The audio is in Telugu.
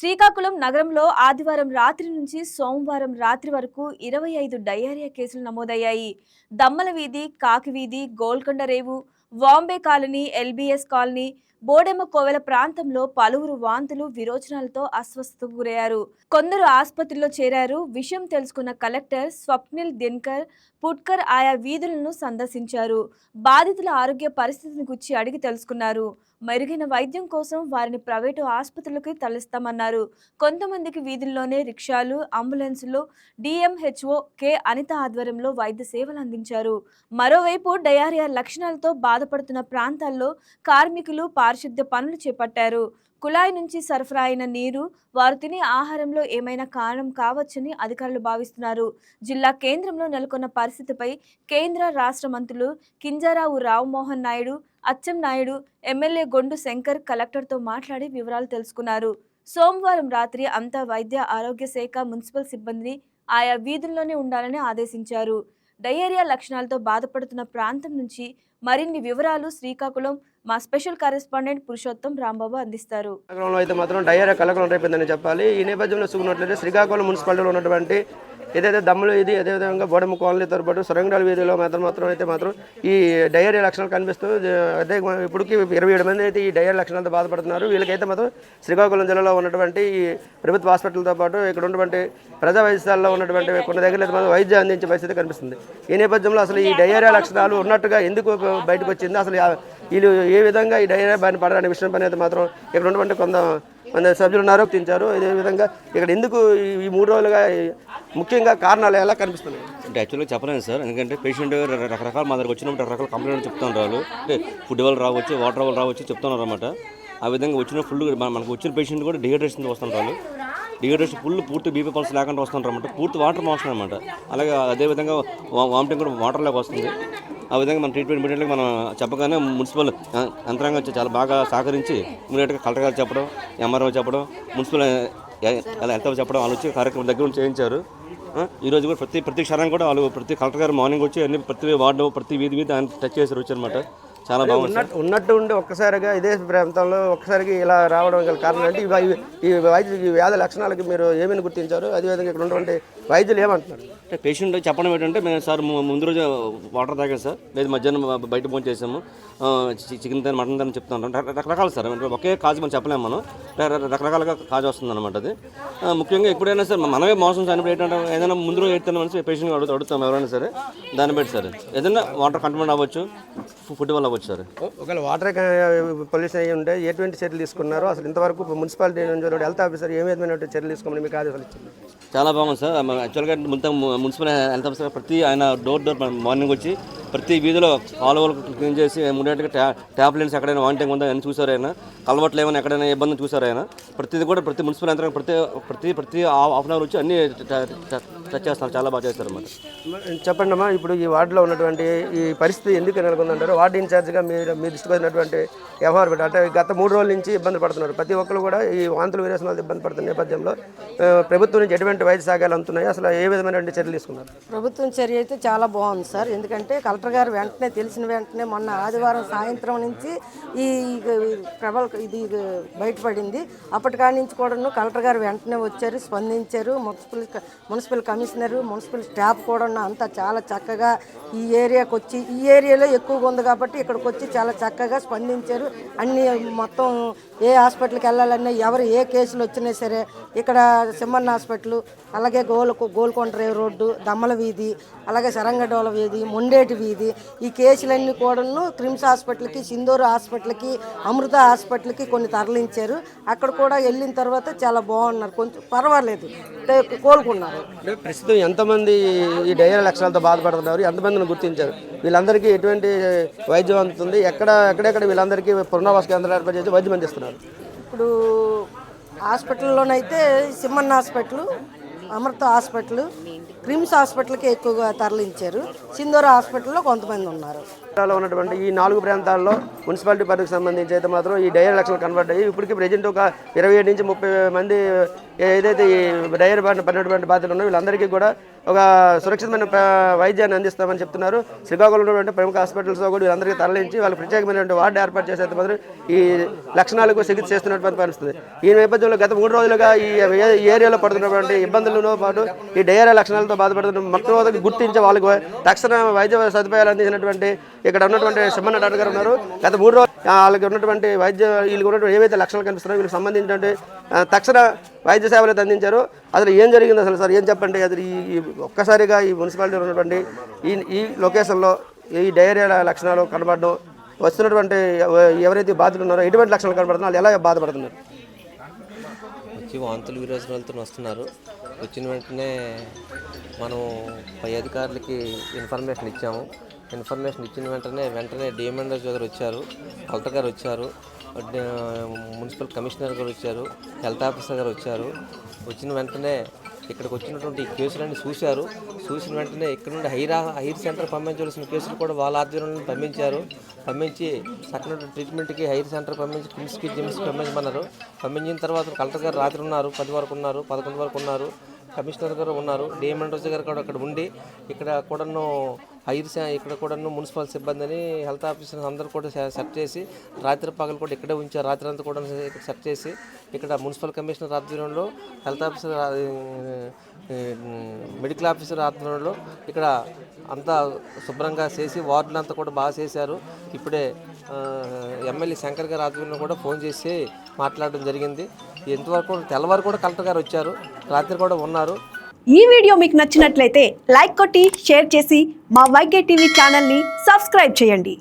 శ్రీకాకుళం నగరంలో ఆదివారం రాత్రి నుంచి సోమవారం రాత్రి వరకు 25 డయేరియా కేసులు నమోదయ్యాయి. దమ్మల వీధి, కాకి వీధి, గోల్కొండ రేవు, వాంబే కాలనీ, ఎల్బీఎస్ కాలనీ, బోడెమ్మ కోవెల ప్రాంతంలో పలువురు వాంతులు, విరోచనాలతో అస్వస్థతకు గురయ్యారు. కొందరు ఆసుపత్రిలో చేరారు. విషయం తెలుసుకున్న కలెక్టర్ స్వప్నిల్ దినకర్, పుట్కర్ ఆయా వీధులను సందర్శించారు. బాధితుల ఆరోగ్య పరిస్థితిని గురించి అడిగి తెలుసుకున్నారు. మెరుగైన వైద్యం కోసం వారిని ప్రైవేటు ఆసుపత్రులకు తరలిస్తామన్నారు. కొంతమందికి వీధుల్లోనే రిక్షాలు, అంబులెన్సులు డిఎంహెచ్ఓ కె అనిత ఆధ్వర్యంలో వైద్య సేవలు అందించారు. మరోవైపు డయేరియా లక్షణాలతో బాధపడుతున్న ప్రాంతాల్లో కార్మికులు పారిశుద్ధ్య పనులు చేపట్టారు. కుళాయి నుంచి సరఫరా అయిన నీరు వారు తినే ఆహారంలో ఏమైనా కారణం కావచ్చని అధికారులు భావిస్తున్నారు. జిల్లా కేంద్రంలో నెలకొన్న పరిస్థితిపై కేంద్ర రాష్ట్ర మంత్రులు కింజరాపు రామ్మోహన్ నాయుడు, అచ్చెం నాయుడు, ఎమ్మెల్యే గొండు శంకర్ కలెక్టర్తో మాట్లాడి వివరాలు తెలుసుకున్నారు. సోమవారం రాత్రి అంతా వైద్య ఆరోగ్య శాఖ, మున్సిపల్ సిబ్బందిని ఆయా వీధుల్లోనే ఉండాలని ఆదేశించారు. డయేరియా లక్షణాలతో బాధపడుతున్న ప్రాంతం నుంచి మరిన్ని వివరాలు శ్రీకాకుళం మా స్పెషల్ కరెస్పాండెంట్ పురుషోత్తం రాంబాబు అందిస్తారు. అయితే మాత్రం డయేరియా కలకలం రేపిందని చెప్పాలి. ఈ నేపథ్యంలో చూసుకున్నట్లయితే శ్రీకాకుళం మున్సిపాలిటీలో ఉన్నటువంటి ఏదైతే దమ్ములు వీధి, అదేవిధంగా బోడెమ్మ కాలనీతో పాటు సొరంగడాల వీధిలో మాత్రం ఈ డయేరియా లక్షణాలు కనిపిస్తూ అదే ఇప్పటికి 27 మంది అయితే ఈ డయేరియా లక్షణాలతో బాధపడుతున్నారు. వీళ్ళకైతే మాత్రం శ్రీకాకుళం జిల్లాలో ఉన్నటువంటి ఈ ప్రభుత్వ హాస్పిటల్తో పాటు ఇక్కడ ఉన్నటువంటి ప్రజా వైద్యశాలలో ఉన్నటువంటి కొన్ని దగ్గర మాత్రం వైద్యం అందించే పరిస్థితి కనిపిస్తుంది. ఈ నేపథ్యంలో అసలు ఈ డయేరియా లక్షణాలు ఉన్నట్టుగా ఎందుకు బయటకు వచ్చింది, అసలు వీళ్ళు ఏ విధంగా ఈ డయేరియా బారిన పడాలనే విషయం పని అయితే మాత్రం ఇక్కడ ఉన్నటువంటి కొంతమంది సభ్యులు ఆరోపించారు. అదేవిధంగా ఇక్కడ ఎందుకు ఈ 3 రోజులుగా ముఖ్యంగా కారణాలు ఎలా కనిపిస్తున్నాయి అంటే యాక్చువల్గా చెప్పలేను సార్. ఎందుకంటే పేషెంట్ రకరకాల మా దగ్గర వచ్చినప్పుడు రకరకాల కంప్లైంట్ చెప్తున్నారు. అంటే ఫుడ్ వల్ల రావచ్చు, వాటర్ వల్ల రావచ్చు చెప్తున్నారు అనమాట. ఆ విధంగా వచ్చిన ఫుల్ మనకు వచ్చిన పేషెంట్ కూడా డిహైడ్రేషన్ వస్తుంటారు. డిహైడ్రేషన్ పూర్తి బీపీ పల్స్ లేకుండా వస్తుంటారు అనమాట. పూర్తి వాటర్ మోషన్ అనమాట. అలాగే అదేవిధంగా వామిటింగ్ కూడా వాటర్ లాగా వస్తుంది. ఆ విధంగా మన ట్రీట్మెంట్ ఇమీడియట్గా మనం చెప్పగానే మున్సిపల్ యంత్రాంగం చాలా బాగా సహకరించి ఇమీడియట్గా కలెక్టర్ గారు చెప్పడం, ఎంఆర్ఓ చెప్పడం, మున్సిపల్ హెల్త్ చెప్పడం, వాళ్ళు వచ్చి కార్యక్రమం దగ్గర నుంచి చేయించారు. ఈరోజు కూడా ప్రతి క్షణం కూడా వాళ్ళు ప్రతి కలెక్టర్ గారు మార్నింగ్ వచ్చి అన్ని ప్రతి వార్డు ప్రతి వీధి ఆయన టచ్ చేసి వచ్చారనమాట. చాలా బాగుంది. ఉన్నట్టు ఉండి ఒక్కసారిగా ఇదే ప్రాంతంలో ఒక్కసారికి ఇలా రావడం గల కారణం అంటే ఈ వ్యాధి లక్షణాలకి మీరు ఏమైనా గుర్తించారు? అదేవిధంగా ఇక్కడ ఉన్నటువంటి వైద్యులు ఏమంటున్నారు? అంటే పేషెంట్ చెప్పడం ఏంటంటే మేము సార్ ముందు రోజు వాటర్ తాగాం సార్, లేదు మధ్యాహ్నం బయట భోజనం చేసాము, చికెన్ తిని మటన్ తిని చెప్తున్నాం. రకరకాలు సార్, అంటే ఒకే కాజు మనం చెప్పలేము, మనం రకరకాలుగా కాజు వస్తుంది అనమాట. అది ముఖ్యంగా ఎప్పుడైనా సార్ మనమే మోసం చనిపోయి ఏంటంటే ఏదైనా ముందు రోజు ఎత్తున్న మనిషి పేషెంట్ అడుగుతాం ఎవరైనా సరే, దాన్ని బట్టి సార్ ఏదైనా వాటర్ కంటమెంట్ అవ్వచ్చు, ఫుడ్ వల్ల అవ్వచ్చు సార్. ఒకవేళ వాటర్ పొల్యూషన్ అయ్యి ఉంటే ఎటువంటి చర్యలు తీసుకున్నారు? అసలు ఇంతవరకు మున్సిపాలిటీ నుంచి హెల్త్ ఆఫీసర్ ఏ విధమైన చర్యలు తీసుకోమని మీకు ఆదేశాలు ఇచ్చింది? చాలా బాగుంది సార్. యాక్చువల్గా మున్సిపల్ హెల్త్ ఆఫీసర్ ప్రతి ఆయన డోర్ మార్నింగ్ వచ్చి ప్రతి వీధిలో కాలువలు క్లీన్ చేసి ఇమీడియట్గా ట్యాప్ లైన్స్ ఎక్కడైనా వాంటింగ్ ఉందా అని చూసారు ఆయన, కలవట్లు ఏమైనా ఎక్కడైనా ఇబ్బంది చూసారు ఆయన. ప్రతిది కూడా ప్రతి మున్సిపల్ యంత్రం ప్రతి హాఫ్ అన్ అవర్ వచ్చి అన్ని టచ్ చేస్తారు. చాలా బాగా చేస్తారు అన్నమాట. చెప్పండి అమ్మా, ఇప్పుడు ఈ వార్డులో ఉన్నటువంటి ఈ పరిస్థితి ఎందుకు నెలకొందంటారు? వార్డు ఇన్ఛార్జ్గా మీ దృష్టికి వచ్చినటువంటి వ్యవహారం అంటే గత 3 రోజుల నుంచి ఇబ్బంది పడుతున్నారు. ప్రతి ఒక్కరు కూడా ఈ వాంతులు విరేచనాలు ఇబ్బంది పడుతున్న నేపథ్యంలో ప్రభుత్వం నుంచి ఎటువంటి వైద్య సహాయాలు అందుతున్నాయి, అసలు ఏ విధమైన చర్యలు తీసుకున్నారు? ప్రభుత్వం చర్య అయితే చాలా బాగుంది సార్. ఎందుకంటే కలెక్టర్ గారు వెంటనే తెలిసిన వెంటనే మొన్న ఆదివారం సాయంత్రం నుంచి ఈ ఇది బయటపడింది. అప్పటికాడి నుంచి కూడా కలెక్టర్ గారు వెంటనే వచ్చారు, స్పందించారు. మున్సిపల్ కమిషనరు, మున్సిపల్ స్టాఫ్ కూడా అంతా చాలా చక్కగా ఈ ఏరియాకి వచ్చి, ఈ ఏరియాలో ఎక్కువగా ఉంది కాబట్టి ఇక్కడికి వచ్చి చాలా చక్కగా స్పందించారు. అన్ని మొత్తం ఏ హాస్పిటల్కి వెళ్ళాలన్నా, ఎవరు ఏ కేసులు వచ్చినా సరే ఇక్కడ సింహన్న హాస్పిటల్, అలాగే గోల్కొండ రేవు రోడ్డు, దమ్మల వీధి, అలాగే సరంగడోల వీధి, మొండేటి వీధి, ఈ కేసులన్నీ కూడాను క్రిమ్స్ హాస్పిటల్కి, సింధూరు హాస్పిటల్కి, అమృత హాస్పిటల్కి కొన్ని తరలించారు. అక్కడ కూడా వెళ్ళిన తర్వాత చాలా బాగున్నారు, కొంచెం పర్వాలేదు, కోలుకున్నారు. ప్రస్తుతం ఎంతమంది ఈ డయేరియా లక్షణాలతో బాధపడుతున్నారు, ఎంతమందిని గుర్తించారు? వీళ్ళందరికీ ఎటువంటి వైద్యం అందుతుంది? ఎక్కడెక్కడ వీళ్ళందరికీ పునరావాస కేంద్రాలు ఏర్పాటు చేసి వైద్యం అందిస్తున్నారు? ఇప్పుడు హాస్పిటల్లోనైతే సింహన్న హాస్పిటల్, అమృత హాస్పిటల్, క్రిమ్స్ హాస్పిటల్కి ఎక్కువగా తరలించారు. సింధూర హాస్పిటల్లో కొంతమంది ఉన్నారు. ఉన్నటువంటి ఈ 4 ప్రాంతాల్లో మున్సిపాలిటీ పరిధికి సంబంధించి అయితే మాత్రం ఈ డయేరియా లక్షణాలు కనబడ్డాయి. ఇప్పటికీ ప్రజెంట్ ఒక 27 నుంచి 30 మంది ఏదైతే ఈ డయేరియా బారిన పడినటువంటి బాధితులు ఉన్నారో వీళ్ళందరికీ కూడా ఒక సురక్షితమైన వైద్యాన్ని అందిస్తామని చెప్తున్నారు. శ్రీకాకుళంలో ఉన్నటువంటి ప్రముఖ హాస్పిటల్స్లో కూడా వీళ్ళందరికీ తరలించి వాళ్ళు ప్రత్యేకమైనటువంటి వార్డు ఏర్పాటు చేసే మాత్రం ఈ లక్షణాలకు చికిత్స చేస్తున్నటువంటి పరిస్థితి. ఈ నేపథ్యంలో గత 3 రోజులుగా ఈ ఏరియాలో పడుతున్నటువంటి ఇబ్బందులతో పాటు ఈ డయేరియా లక్షణాలతో బాధపడుతున్న మొట్టమొదటి గుర్తించే వాళ్ళకు తక్షణ వైద్య సదుపాయాలు అందించినటువంటి ఇక్కడ ఉన్నటువంటి సిమ్మన్న డాక్టర్ గారు ఉన్నారు. గత 3 రోజులు వాళ్ళకి ఉన్నటువంటి వీళ్ళకి ఉన్నటువంటి ఏవైతే లక్షణాలు కనిపిస్తున్నాయో వీళ్ళకి సంబంధించినటువంటి తక్షణ వైద్య సేవలు అయితే అందించారు. అసలు ఏం జరిగింది అసలు సార్ ఏం చెప్పండి? అది ఈ ఒక్కసారిగా ఈ మున్సిపాలిటీలో ఉన్నటువంటి ఈ లొకేషన్లో ఈ డయేరియా లక్షణాలు కనబడడం వస్తున్నటువంటి ఎవరైతే బాధితులు ఉన్నారో ఎటువంటి లక్షణాలు కనబడుతున్నారో వాళ్ళు ఎలా బాధపడుతున్నారు? వచ్చి వాంతులు విరోచనాలతో వస్తున్నారు. వచ్చిన వెంటనే మనం పై అధికారులకి ఇన్ఫర్మేషన్ ఇచ్చాము. ఇన్ఫర్మేషన్ ఇచ్చిన వెంటనే డిఎంఎన్ఓ గారు వచ్చారు, కలెక్టర్ గారు వచ్చారు, మున్సిపల్ కమిషనర్ గారు వచ్చారు, హెల్త్ ఆఫీసర్ గారు వచ్చారు. వచ్చిన వెంటనే ఇక్కడికి వచ్చినటువంటి కేసులన్నీ చూసిన వెంటనే ఇక్కడ నుండి హైర్ సెంటర్ పంపించవలసిన కేసులు కూడా వాళ్ళ ఆధ్వర్యంలో పంపించి సరైన ట్రీట్మెంట్కి హైర్ సెంటర్ పంపించి కిమ్స్కి జిమ్స్కి పంపించమన్నారు. పంపించిన తర్వాత కలెక్టర్ గారు రాత్రి ఉన్నారు, 10 వరకు ఉన్నారు, 11 వరకు ఉన్నారు, కమిషనర్ గారు ఉన్నారు, డిఎంఎన్ఓ గారు కూడా అక్కడ ఉండి ఇక్కడ కూడాను మున్సిపల్ సిబ్బందిని హెల్త్ ఆఫీసర్స్ అందరూ కూడా సెట్ చేసి రాత్రి పగలు కూడా ఇక్కడే ఉంచారు. రాత్రి అంతా కూడా సెట్ చేసి ఇక్కడ మున్సిపల్ కమిషనర్ ఆధ్వర్యంలో హెల్త్ ఆఫీసర్ మెడికల్ ఆఫీసర్ ఆధ్వర్యంలో ఇక్కడ అంతా శుభ్రంగా చేసి వార్డులంతా కూడా బాగా చేశారు. ఇప్పుడే ఎమ్మెల్యే శంకర్ గారి ఆధ్వర్యంలో కూడా ఫోన్ చేసి మాట్లాడడం జరిగింది. ఎంతవరకు తెల్లవారు కూడా కలెక్టర్ గారు వచ్చారు, రాత్రి కూడా ఉన్నారు. ఈ వీడియో మీకు నచ్చినట్లయితే లైక్ కొట్టి షేర్ చేసి మా వైకే టీవీ ఛానల్ని సబ్స్క్రైబ్ చేయండి.